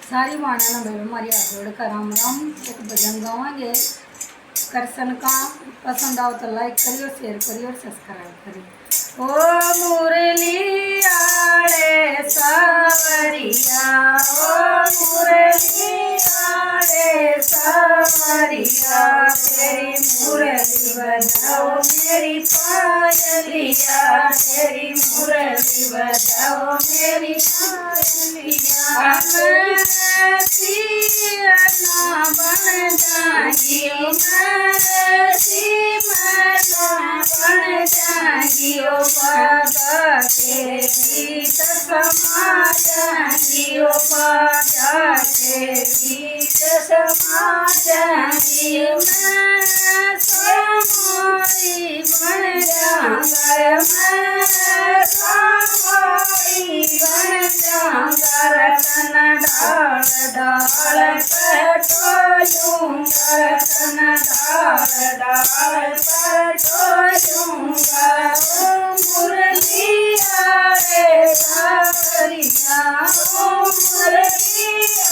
सारी माना भाई हमारी हाथ जोड़ कर राम राम एक भजन गावांगे। करसन का पसंद आओ तो लाइक करियो, शेयर करियो और सब्सक्राइब करियो। ओ मुरली आड़े सावरिया, ओ मुरली आड़े सावरिया, तेरी मुरली बजाओ मेरी पायलिया, तेरी मुरली बजाओ मेरी पायलिया। मैं बन जागियो, मैं बन जागियो, बाबा के गीत समा जागियो, बाबा के गीत समा जागियो। मैं समोई बन जाऊंगा, मैं समोई बन जाऊंगा, रतन डाल डाल पर टोलूंगा, रतन डाल डाल पर टोलूंगा। ओ मुरली आड़े सावरिया, ओ मुरली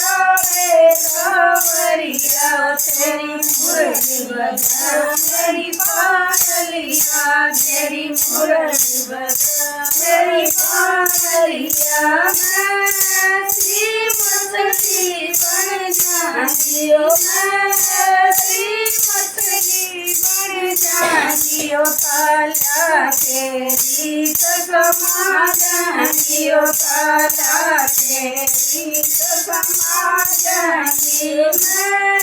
आड़े सावरिया, तेरी मुरली बजा मेरी पायलिया, तेरी मुरली बजा मेरी पायलिया। मैं श्रीमत की बन जागियो, मैं श्रीमत की बन जागियो, काला के गीत समा जागियो, काला के गीत समा जागियो। मैं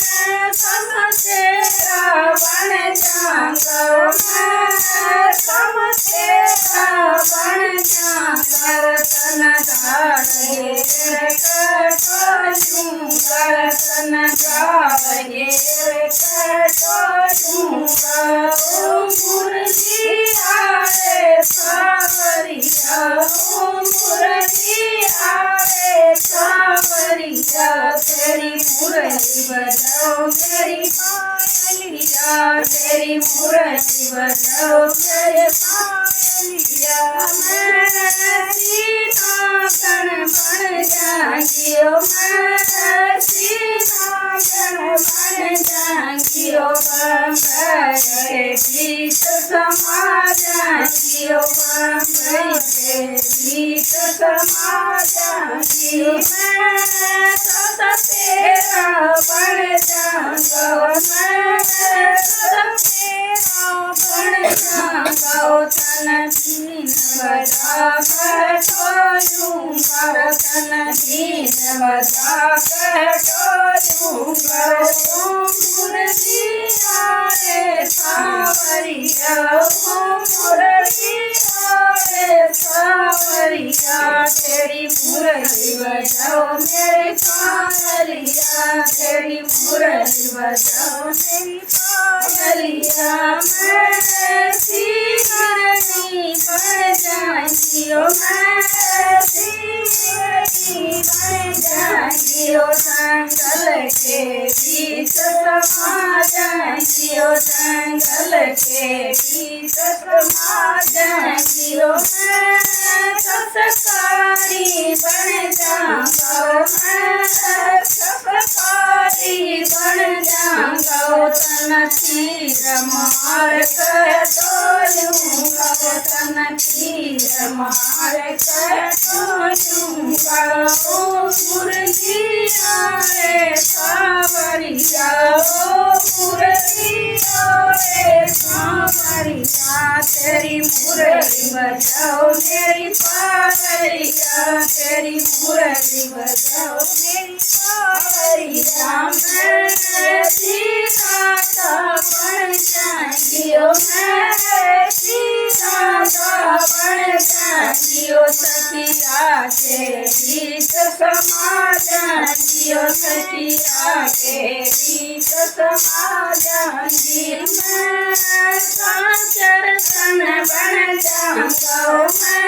सम तेरा बन जाऊंगा, मैं सम तेरा बन जाऊंगा, रतन डाल कटोलूंगा, रतन डाल कटोलूंगा। ओ मुरली आड़े सावरिया, ओ मुरली आड़े सावरिया, तेरी मुरली बजाओ मेरी पायलिया, तेरी मुरली बजाओ मेरी पायलिया। मैं सीतागण बन जागियो, मैं सीतागण बन जागियो, बम्बई के गीत समा जागियो, बम्बई के गीत समा जागियो। मैं सत तेरा बन जाऊंगा, मैं सत तेरा बन जाऊंगा, तन दीन बजा कर टोलूंगा, तन दीन बजा कर टोलूंगा। ओ मुरली आड़े सावरिया, ओ मुरली आड़े सावरिया, तेरी मुरली बजाओ मेरी पायलिया, तेरी मुरली बजाओ मेरी पायलिया। मैं श्रीमती बन जागियो, मैं श्रीमती बन जागियो, जंगल के गीत समा जागियो, जंगल के गीत समा जागियो। मैं ससकारी बन जाऊंगा, मैं ससकारी बन जाऊंगा, तन तीर मार कर टोलूंगा, तन तीर मार कर टोलूंगा। ओ मुरली आड़े सावरिया, ओ मुरली आड़े सावरिया, तेरी मुरली बजाओ मेरी पायलिया, तेरी मुरली बजाओ मेरी पायलिया। मैं सीता बन जागियो, मैं सीता बन जागियो, सखिया के गीत समा जागियो, सखिया के गीत समा जागियो। मैं साचर सन बन जाऊंगा, मैं